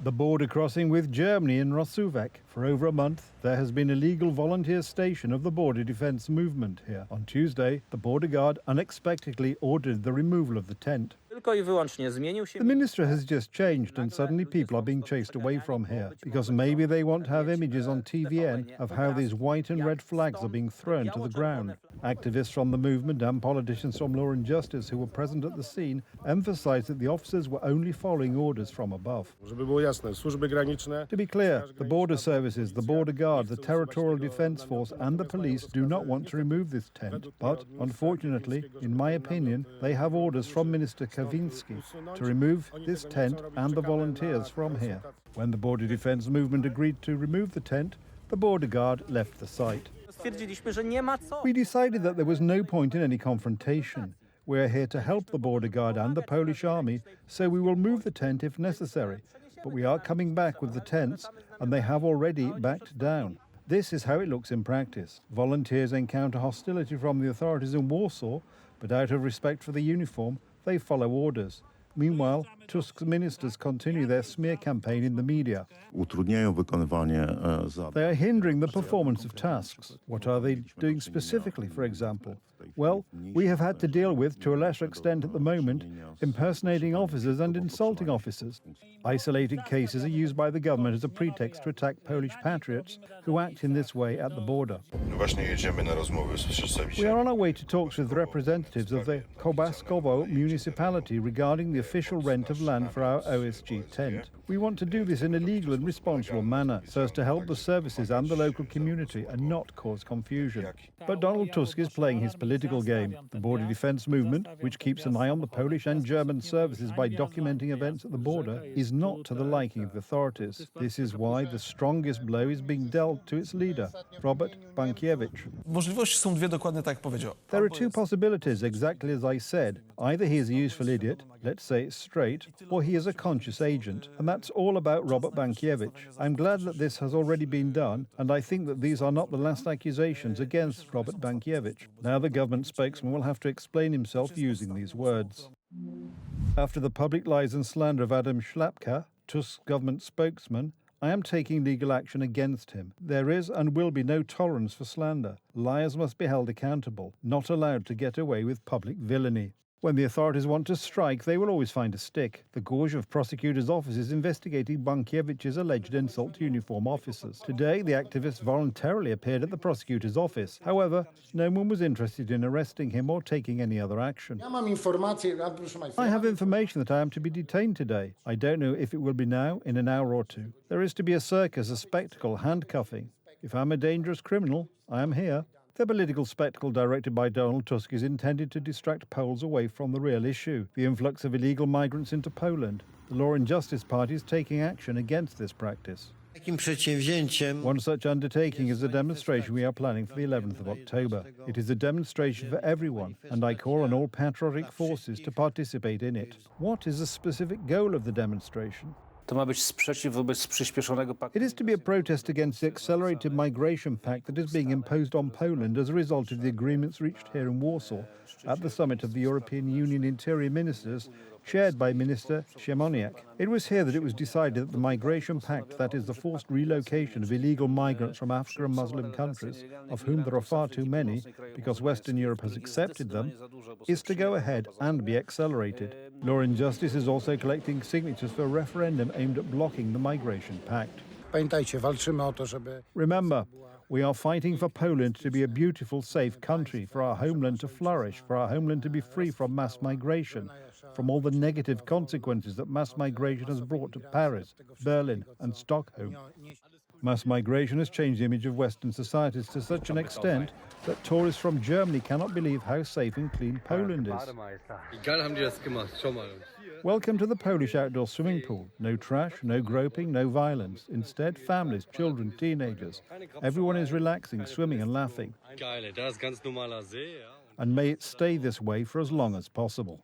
The border crossing with Germany in Rossuvek. For over a month, there has been a legal volunteer station of the border defence movement here. On Tuesday, the border guard unexpectedly ordered the removal of the tent. The minister has just changed and suddenly people are being chased away from here because maybe they want to have images on TVN of how these white and red flags are being thrown to the ground. Activists from the movement and politicians from Law and Justice who were present at the scene emphasised that the officers were only following orders from above. To be clear, the border services, the border guard, the territorial defence force and the police do not want to remove this tent, but unfortunately, in my opinion, they have orders from Minister Kavinsky to remove this tent and the volunteers from here. When the border defence movement agreed to remove the tent, the border guard left the site. We decided that there was no point in any confrontation. We're here to help the border guard and the Polish army, so we will move the tent if necessary. But we are coming back with the tents, and they have already backed down. This is how it looks in practice. Volunteers encounter hostility from the authorities in Warsaw, but out of respect for the uniform, they follow orders. Meanwhile, Tusk's ministers continue their smear campaign in the media. They are hindering the performance of tasks. What are they doing specifically, for example? Well, we have had to deal with, to a lesser extent at the moment, impersonating officers and insulting officers. Isolated cases are used by the government as a pretext to attack Polish patriots who act in this way at the border. We are on our way to talks with representatives of the Kobaskovo municipality regarding the official rent of land for our OSG tent. We want to do this in a legal and responsible manner so as to help the services and the local community and not cause confusion. But Donald Tusk is playing his political game. The border defence movement, which keeps an eye on the Polish and German services by documenting events at the border, is not to the liking of the authorities. This is why the strongest blow is being dealt to its leader, Robert Bankiewicz. There are two possibilities, exactly as I said. Either he is a useful idiot, let's say straight, or he is a conscious agent. And that's all about Robert Bankiewicz. I'm glad that this has already been done, and I think that these are not the last accusations against Robert Bankiewicz. Now the government spokesman will have to explain himself using these words. After the public lies and slander of Adam Szlapka, Tusk's government spokesman, I am taking legal action against him. There is and will be no tolerance for slander. Liars must be held accountable, not allowed to get away with public villainy. When the authorities want to strike, they will always find a stick. The gorge of prosecutors' office is investigating Bankiewicz's alleged insult to uniform officers. Today, the activists voluntarily appeared at the prosecutor's office. However, no one was interested in arresting him or taking any other action. I have information that I am to be detained today. I don't know if it will be now, in an hour or two. There is to be a circus, a spectacle, handcuffing. If I'm a dangerous criminal, I am here. The political spectacle directed by Donald Tusk is intended to distract Poles away from the real issue, the influx of illegal migrants into Poland. The Law and Justice Party is taking action against this practice. One such undertaking is the demonstration we are planning for the 11th of October. It is a demonstration for everyone, and I call on all patriotic forces to participate in it. What is the specific goal of the demonstration? It is to be a protest against the accelerated migration pact that is being imposed on Poland as a result of the agreements reached here in Warsaw at the summit of the European Union Interior Ministers, chaired by Minister Siemoniak. It was here that it was decided that the migration pact, that is the forced relocation of illegal migrants from Africa and Muslim countries, of whom there are far too many because Western Europe has accepted them, is to go ahead and be accelerated. Law and Justice is also collecting signatures for a referendum aimed at blocking the migration pact. Remember, we are fighting for Poland to be a beautiful, safe country, for our homeland to flourish, for our homeland to be free from mass migration, from all the negative consequences that mass migration has brought to Paris, Berlin and Stockholm. Mass migration has changed the image of Western societies to such an extent that tourists from Germany cannot believe how safe and clean Poland is. Welcome to the Polish outdoor swimming pool. No trash, no groping, no violence. Instead, families, children, teenagers. Everyone is relaxing, swimming and laughing. And may it stay this way for as long as possible.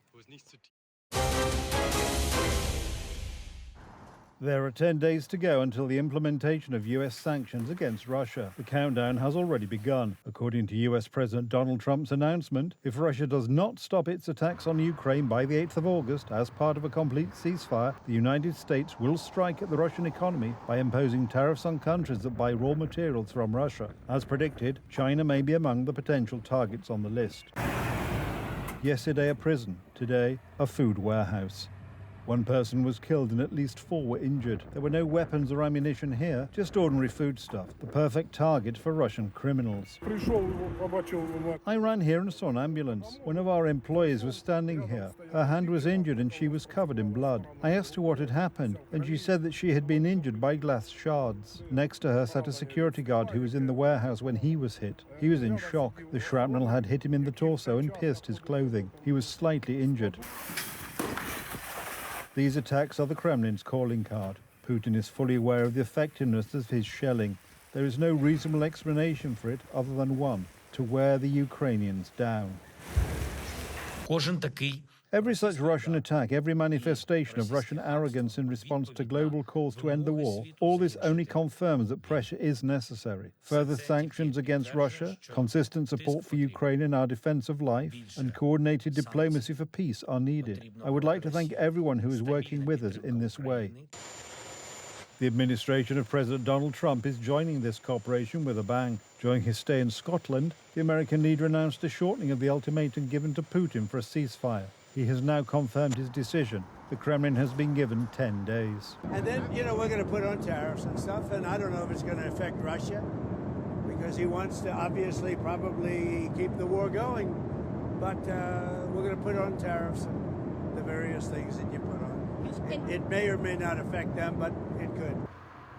There are 10 days to go until the implementation of US sanctions against Russia. The countdown has already begun. According to US President Donald Trump's announcement, if Russia does not stop its attacks on Ukraine by the 8th of August as part of a complete ceasefire, the United States will strike at the Russian economy by imposing tariffs on countries that buy raw materials from Russia. As predicted, China may be among the potential targets on the list. Yesterday a prison, today a food warehouse. One person was killed and at least 4 were injured. There were no weapons or ammunition here, just ordinary foodstuff, the perfect target for Russian criminals. I ran here and saw an ambulance. One of our employees was standing here. Her hand was injured and she was covered in blood. I asked her what had happened, and she said that she had been injured by glass shards. Next to her sat a security guard who was in the warehouse when he was hit. He was in shock. The shrapnel had hit him in the torso and pierced his clothing. He was slightly injured. These attacks are the Kremlin's calling card. Putin is fully aware of the effectiveness of his shelling. There is no reasonable explanation for it other than one: to wear the Ukrainians down. Every such Russian attack, every manifestation of Russian arrogance in response to global calls to end the war, all this only confirms that pressure is necessary. Further sanctions against Russia, consistent support for Ukraine in our defense of life, and coordinated diplomacy for peace are needed. I would like to thank everyone who is working with us in this way. The administration of President Donald Trump is joining this cooperation with a bang. During his stay in Scotland, the American leader announced a shortening of the ultimatum given to Putin for a ceasefire. He has now confirmed his decision. The Kremlin has been given 10 days. And then, we're going to put on tariffs and stuff, and I don't know if it's going to affect Russia, because he wants to obviously probably keep the war going. But we're going to put on tariffs and the various things that you put on. It may or may not affect them, but it could.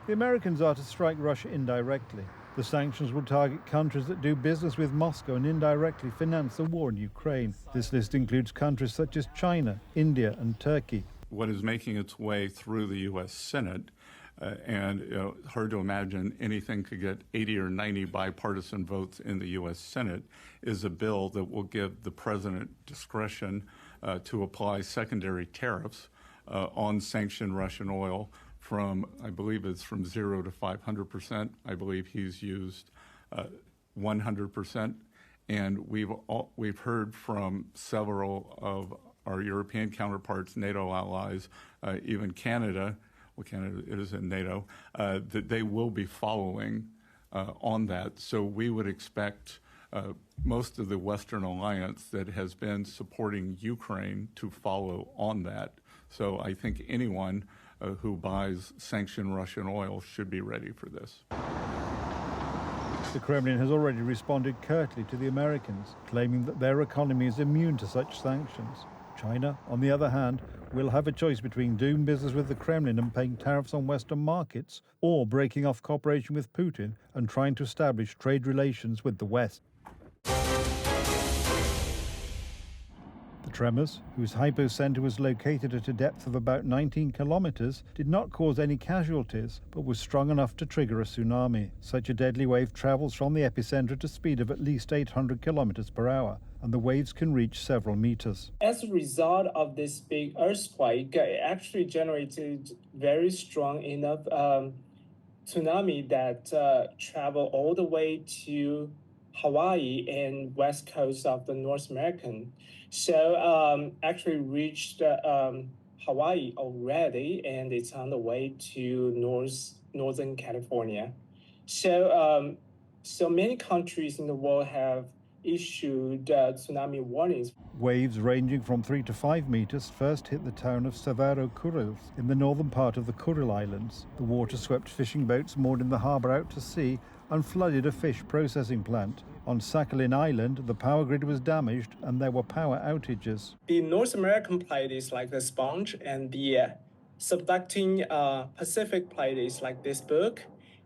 The Americans are to strike Russia indirectly. The sanctions will target countries that do business with Moscow and indirectly finance the war in Ukraine. This list includes countries such as China, India, and Turkey. What is making its way through the U.S. Senate, and hard to imagine anything could get 80 or 90 bipartisan votes in the U.S. Senate, is a bill that will give the president discretion to apply secondary tariffs on sanctioned Russian oil from, I believe it's from 0 to 500%. I believe he's used 100%. And we've heard from several of our European counterparts, NATO allies, even Canada, well, Canada is in NATO, that they will be following on that. So we would expect most of the Western alliance that has been supporting Ukraine to follow on that. So I think anyone who buys sanctioned Russian oil should be ready for this. The Kremlin has already responded curtly to the Americans, claiming that their economy is immune to such sanctions. China, on the other hand, will have a choice between doing business with the Kremlin and paying tariffs on Western markets, or breaking off cooperation with Putin and trying to establish trade relations with the West. The tremors, whose hypocenter was located at a depth of about 19 kilometers, did not cause any casualties, but was strong enough to trigger a tsunami. Such a deadly wave travels from the epicenter at a speed of at least 800 kilometers per hour, and the waves can reach several meters. As a result of this big earthquake, it actually generated very strong enough tsunami that traveled all the way to Hawaii and west coast of the North American. So actually reached Hawaii already, and it's on the way to Northern California. So so many countries in the world have issued tsunami warnings. Waves ranging from 3 to 5 meters first hit the town of Severo Kurils in the northern part of the Kuril Islands. The water swept fishing boats moored in the harbour out to sea and flooded a fish processing plant. On Sakhalin Island, the power grid was damaged and there were power outages. The North American plate is like the sponge, and the subducting Pacific plate is like this book.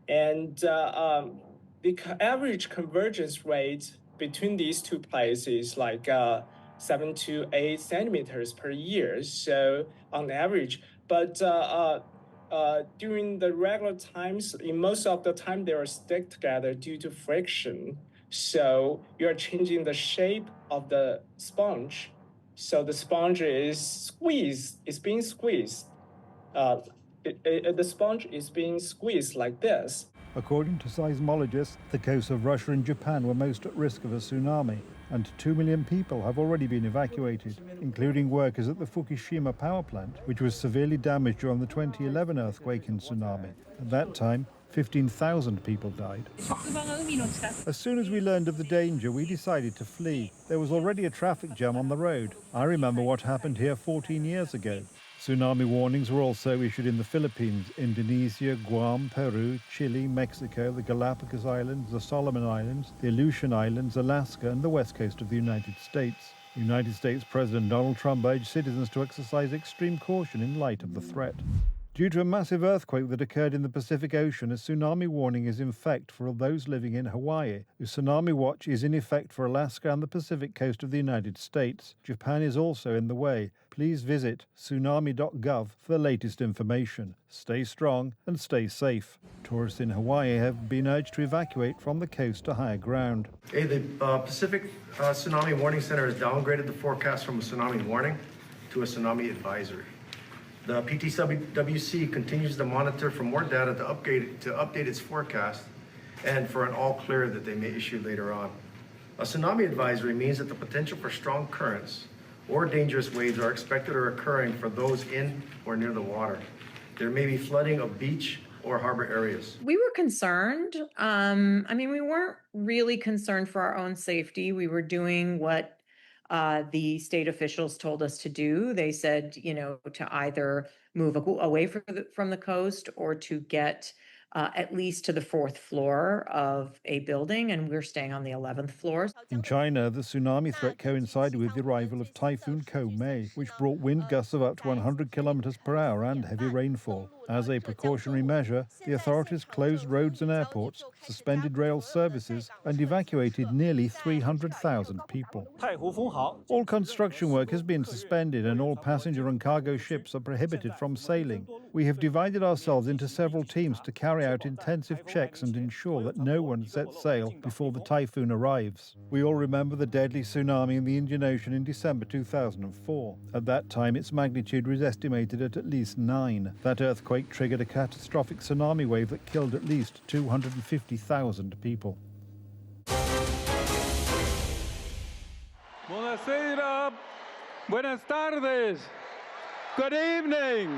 And the average convergence rate between these two plates is like 7 to 8 centimeters per year, so on average. But during the regular times, in most of the time, they are stick together due to friction. So you are changing the shape of the sponge. So the sponge is squeezed, it's being squeezed. the sponge is being squeezed like this. According to seismologists, the coasts of Russia and Japan were most at risk of a tsunami, and 2 million people have already been evacuated, including workers at the Fukushima power plant, which was severely damaged during the 2011 earthquake and tsunami. At that time, 15,000 people died. As soon as we learned of the danger, we decided to flee. There was already a traffic jam on the road. I remember what happened here 14 years ago. Tsunami warnings were also issued in the Philippines, Indonesia, Guam, Peru, Chile, Mexico, the Galapagos Islands, the Solomon Islands, the Aleutian Islands, Alaska, and the west coast of the United States. United States President Donald Trump urged citizens to exercise extreme caution in light of the threat. Due to a massive earthquake that occurred in the Pacific Ocean, a tsunami warning is in effect for those living in Hawaii. A tsunami watch is in effect for Alaska and the Pacific coast of the United States. Japan is also in the way. Please visit tsunami.gov for the latest information. Stay strong and stay safe. Tourists in Hawaii have been urged to evacuate from the coast to higher ground. Hey, the Pacific Tsunami Warning Center has downgraded the forecast from a tsunami warning to a tsunami advisory. The PTWC continues to monitor for more data to update its forecast and for an all clear that they may issue later on. A tsunami advisory means that the potential for strong currents or dangerous waves are expected or occurring for those in or near the water. There may be flooding of beach or harbor areas. We were concerned. We weren't really concerned for our own safety. We were doing what the state officials told us to do. They said, to either move away from the coast or to get at least to the 4th floor of a building, and we're staying on the 11th floor. In China, the tsunami threat coincided with the arrival of Typhoon Koumei, which brought wind gusts of up to 100 kilometers per hour and heavy rainfall. As a precautionary measure, the authorities closed roads and airports, suspended rail services, and evacuated nearly 300,000 people. All construction work has been suspended and all passenger and cargo ships are prohibited from sailing. We have divided ourselves into several teams to carry out intensive checks and ensure that no one sets sail before the typhoon arrives. We all remember the deadly tsunami in the Indian Ocean in December 2004. At that time, its magnitude was estimated at least 9. That earthquake triggered a catastrophic tsunami wave that killed at least 250,000 people. Buonasera, buenas tardes, good evening.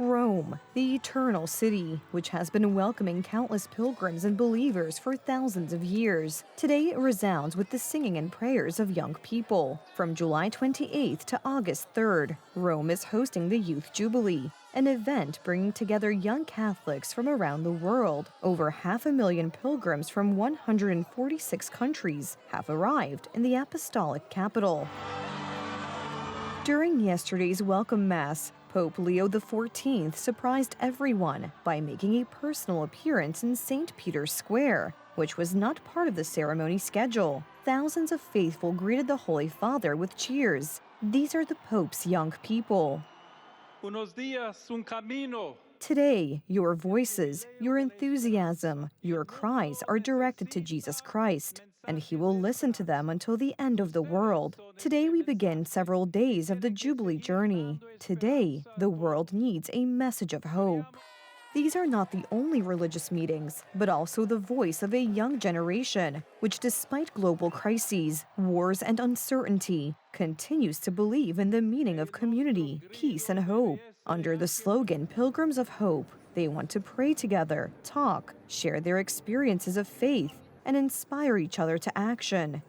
Rome, the eternal city, which has been welcoming countless pilgrims and believers for thousands of years. Today it resounds with the singing and prayers of young people. From July 28th to August 3rd, Rome is hosting the Youth Jubilee, an event bringing together young Catholics from around the world. Over 500,000 pilgrims from 146 countries have arrived in the apostolic capital. During yesterday's welcome mass, Pope Leo XIV surprised everyone by making a personal appearance in St. Peter's Square, which was not part of the ceremony schedule. Thousands of faithful greeted the Holy Father with cheers. These are the Pope's young people. Buenos días, un camino. Today, your voices, your enthusiasm, your cries are directed to Jesus Christ, and he will listen to them until the end of the world. Today we begin several days of the Jubilee journey. Today, the world needs a message of hope. These are not the only religious meetings, but also the voice of a young generation, which despite global crises, wars, and uncertainty, continues to believe in the meaning of community, peace, and hope. Under the slogan Pilgrims of Hope, they want to pray together, talk, share their experiences of faith, and inspire each other to action.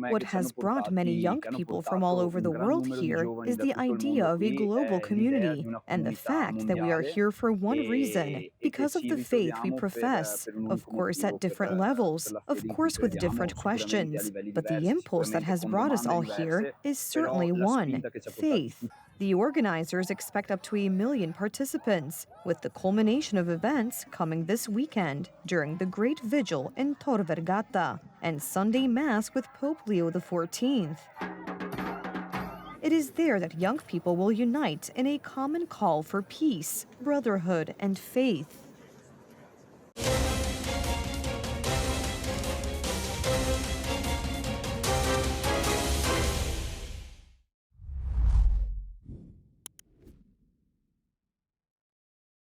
What has brought many young people from all over the world here is the idea of a global community and the fact that we are here for one reason, because of the faith we profess, of course at different levels, of course with different questions, but the impulse that has brought us all here is certainly one: faith. The organizers expect up to 1 million participants, with the culmination of events coming this weekend during the Great Vigil in Tor Vergata and Sunday Mass with Pope Leo XIV. It is there that young people will unite in a common call for peace, brotherhood, and faith.